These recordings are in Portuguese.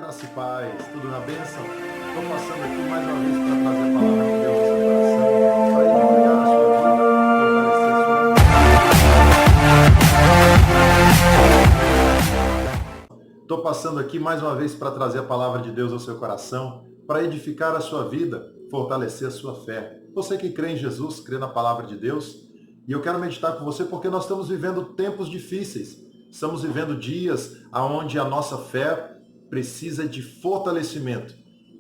Graça e paz, tudo na bênção? Estou passando aqui mais uma vez para trazer a palavra de Deus ao seu coração, para edificar a sua vida, fortalecer a sua vida. Estou passando aqui mais uma vez para trazer a palavra de Deus ao seu coração, para edificar a sua vida, fortalecer a sua fé. Você que crê em Jesus, crê na palavra de Deus, e eu quero meditar com você porque nós estamos vivendo tempos difíceis. Estamos vivendo dias onde a nossa fé precisa de fortalecimento.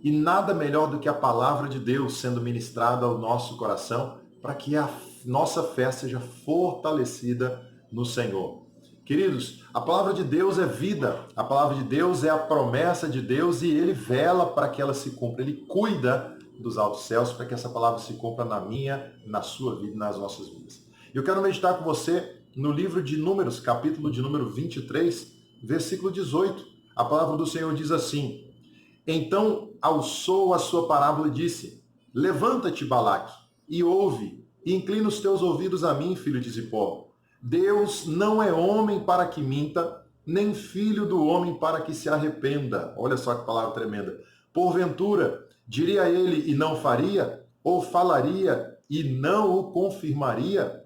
E nada melhor do que a palavra de Deus sendo ministrada ao nosso coração para que a nossa fé seja fortalecida no Senhor. Queridos, a palavra de Deus é vida, a palavra de Deus é a promessa de Deus e Ele vela para que ela se cumpra. Ele cuida dos altos céus para que essa palavra se cumpra na minha, na sua vida, nas nossas vidas. Eu quero meditar com você no livro de Números, capítulo de número 23, versículo 18. A palavra do Senhor diz assim: Então alçou a sua parábola e disse: Levanta-te, Balaque, e ouve, e inclina os teus ouvidos a mim, filho de Zippor. Deus não é homem para que minta, nem filho do homem para que se arrependa. Olha só que palavra tremenda. Porventura, diria ele e não faria? Ou falaria e não o confirmaria?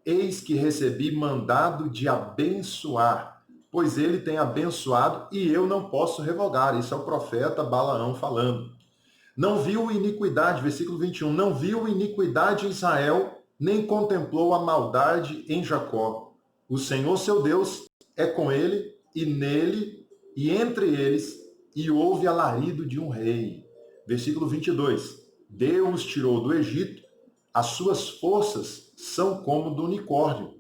Eis que recebi mandado de abençoar, pois ele tem abençoado e eu não posso revogar. Isso é o profeta Balaão falando. Não viu iniquidade, versículo 21, não viu iniquidade em Israel, nem contemplou a maldade em Jacó. O Senhor seu Deus é com ele e nele e entre eles, e houve alarido de um rei. Versículo 22, Deus tirou do Egito, as suas forças são como do unicórnio.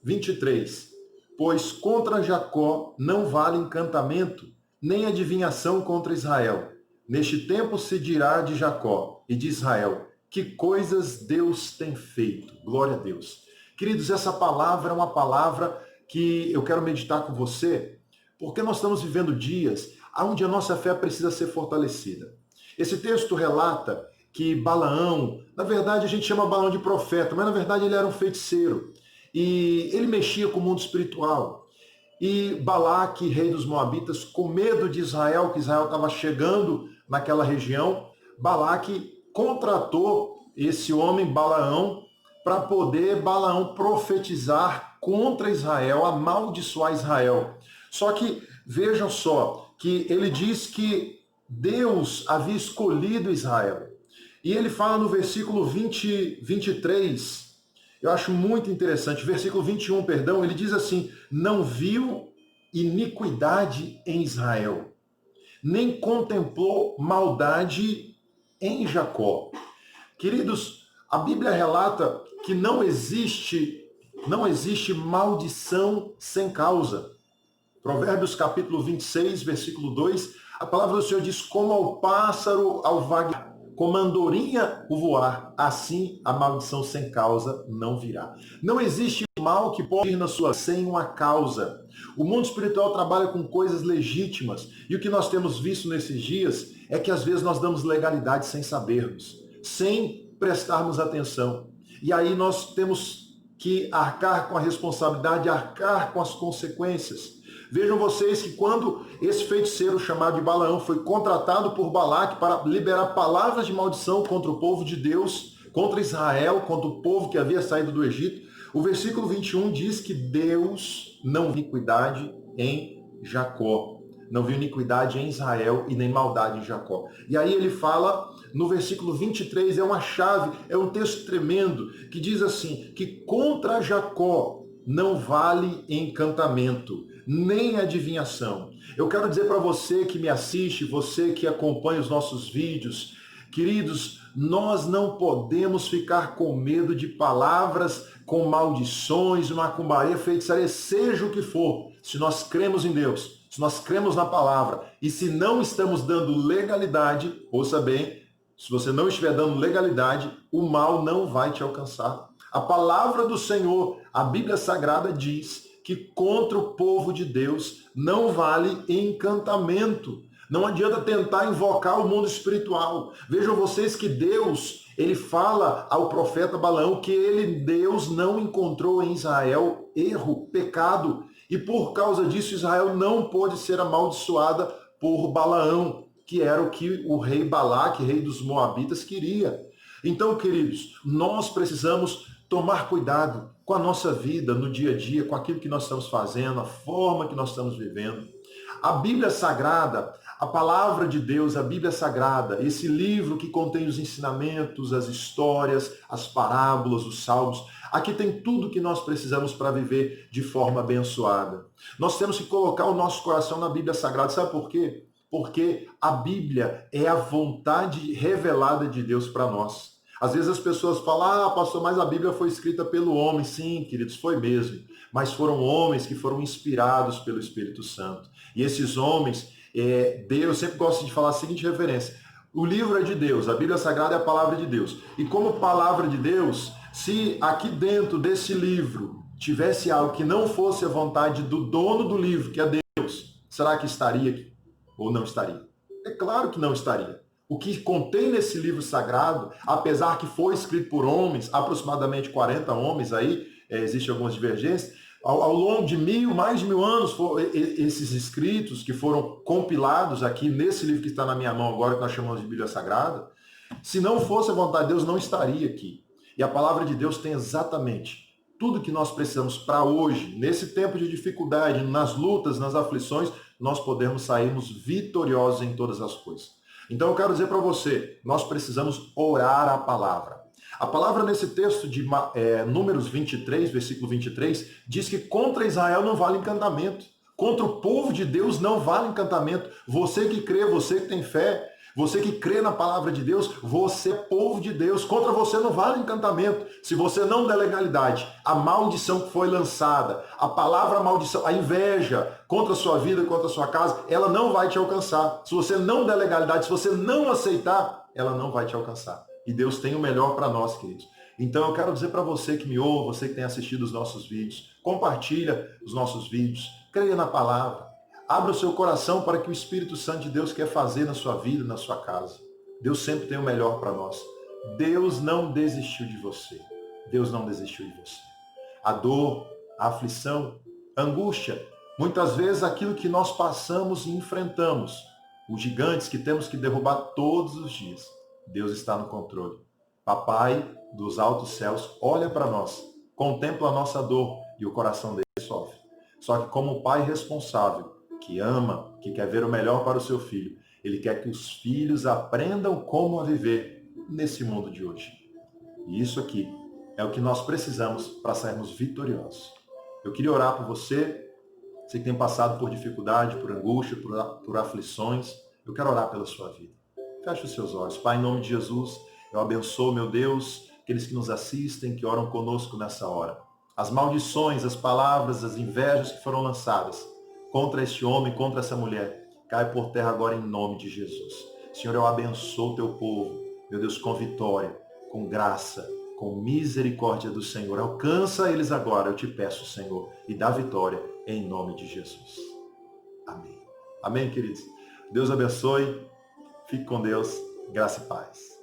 23, pois contra Jacó não vale encantamento, nem adivinhação contra Israel. Neste tempo se dirá de Jacó e de Israel, que coisas Deus tem feito. Glória a Deus. Queridos, essa palavra é uma palavra que eu quero meditar com você, porque nós estamos vivendo dias onde a nossa fé precisa ser fortalecida. Esse texto relata que Balaão, na verdade a gente chama Balaão de profeta, mas na verdade ele era um feiticeiro. E ele mexia com o mundo espiritual. E Balaque, rei dos Moabitas, com medo de Israel, que Israel estava chegando naquela região, Balaque contratou esse homem, Balaão, para poder Balaão profetizar contra Israel, amaldiçoar Israel. Só que, vejam só, que ele diz que Deus havia escolhido Israel. E ele fala no versículo 23, eu acho muito interessante, versículo 21, perdão, ele diz assim: não viu iniquidade em Israel, nem contemplou maldade em Jacó. Queridos, a Bíblia relata que não existe maldição sem causa. Provérbios capítulo 26, versículo 2, a palavra do Senhor diz: como ao pássaro ao vaguear, como a andorinha o voar, assim a maldição sem causa não virá. Não existe mal que pode ir na sua sem uma causa. O mundo espiritual trabalha com coisas legítimas. E o que nós temos visto nesses dias é que às vezes nós damos legalidade sem sabermos, sem prestarmos atenção. E aí nós temos que arcar com a responsabilidade, arcar com as consequências. Vejam vocês que quando esse feiticeiro chamado de Balaão foi contratado por Balaque para liberar palavras de maldição contra o povo de Deus, contra Israel, contra o povo que havia saído do Egito, o versículo 21 diz que Deus não viu iniquidade em Jacó, não viu iniquidade em Israel e nem maldade em Jacó. E aí ele fala no versículo 23, é uma chave, é um texto tremendo, que diz assim, que contra Jacó não vale encantamento, nem adivinhação. Eu quero dizer para você que me assiste, você que acompanha os nossos vídeos, queridos, nós não podemos ficar com medo de palavras com maldições, macumbaria, feitiçaria, seja o que for. Se nós cremos em Deus, se nós cremos na palavra, e se não estamos dando legalidade, ouça bem, se você não estiver dando legalidade, o mal não vai te alcançar. A palavra do Senhor, a Bíblia Sagrada diz que contra o povo de Deus não vale encantamento. Não adianta tentar invocar o mundo espiritual. Vejam vocês que Deus, ele fala ao profeta Balaão que Deus não encontrou em Israel erro, pecado. E por causa disso Israel não pôde ser amaldiçoada por Balaão, que era o que o rei Balaque, rei dos Moabitas, queria. Então, queridos, nós precisamos tomar cuidado com a nossa vida no dia a dia, com aquilo que nós estamos fazendo, a forma que nós estamos vivendo. A Bíblia Sagrada, a palavra de Deus, a Bíblia Sagrada, esse livro que contém os ensinamentos, as histórias, as parábolas, os salmos, aqui tem tudo que nós precisamos para viver de forma abençoada. Nós temos que colocar o nosso coração na Bíblia Sagrada. Sabe por quê? Porque a Bíblia é a vontade revelada de Deus para nós. Às vezes as pessoas falam, pastor, mas a Bíblia foi escrita pelo homem. Sim, queridos, foi mesmo. Mas foram homens que foram inspirados pelo Espírito Santo. E esses homens, Deus, sempre gosta de falar a seguinte referência: o livro é de Deus, a Bíblia Sagrada é a palavra de Deus. E como palavra de Deus, se aqui dentro desse livro tivesse algo que não fosse a vontade do dono do livro, que é Deus, será que estaria aqui? Ou não estaria? É claro que não estaria. O que contém nesse livro sagrado, apesar que foi escrito por homens, aproximadamente 40 homens aí, existem algumas divergências, ao longo de mais de 1000 anos, esses escritos que foram compilados aqui nesse livro que está na minha mão agora, que nós chamamos de Bíblia Sagrada, se não fosse a vontade de Deus, não estaria aqui. E a palavra de Deus tem exatamente tudo que nós precisamos para hoje, nesse tempo de dificuldade, nas lutas, nas aflições, nós podemos sairmos vitoriosos em todas as coisas. Então eu quero dizer para você, nós precisamos orar a palavra. A palavra nesse texto de Números 23, versículo 23, diz que contra Israel não vale encantamento. Contra o povo de Deus não vale encantamento. Você que crê, você que tem fé, você que crê na palavra de Deus, você é povo de Deus. Contra você não vale encantamento. Se você não der legalidade, a maldição que foi lançada, a palavra maldição, a inveja contra a sua vida, contra a sua casa, ela não vai te alcançar. Se você não der legalidade, se você não aceitar, ela não vai te alcançar. E Deus tem o melhor para nós, queridos. Então eu quero dizer para você que me ouve, você que tem assistido os nossos vídeos, compartilha os nossos vídeos, creia na palavra. Abra o seu coração para que o Espírito Santo de Deus quer fazer na sua vida, na sua casa. Deus sempre tem o melhor para nós. Deus não desistiu de você. Deus não desistiu de você. A dor, a aflição, a angústia, muitas vezes aquilo que nós passamos e enfrentamos, os gigantes que temos que derrubar todos os dias, Deus está no controle. Papai dos altos céus olha para nós, contempla a nossa dor e o coração dele sofre. Só que como pai responsável, que ama, que quer ver o melhor para o seu filho, ele quer que os filhos aprendam como a viver nesse mundo de hoje. E isso aqui é o que nós precisamos para sairmos vitoriosos. Eu queria orar por você que tem passado por dificuldade, por angústia, por aflições. Eu quero orar pela sua vida. Feche os seus olhos. Pai, em nome de Jesus, eu abençoo, meu Deus, aqueles que nos assistem, que oram conosco nessa hora. As maldições, as palavras, as invejas que foram lançadas contra este homem, contra essa mulher, cai por terra agora em nome de Jesus. Senhor, eu abençoo o teu povo, meu Deus, com vitória, com graça, com misericórdia do Senhor. Alcança eles agora, eu te peço, Senhor, e dá vitória em nome de Jesus. Amém. Amém, queridos. Deus abençoe. Fique com Deus. Graça e paz.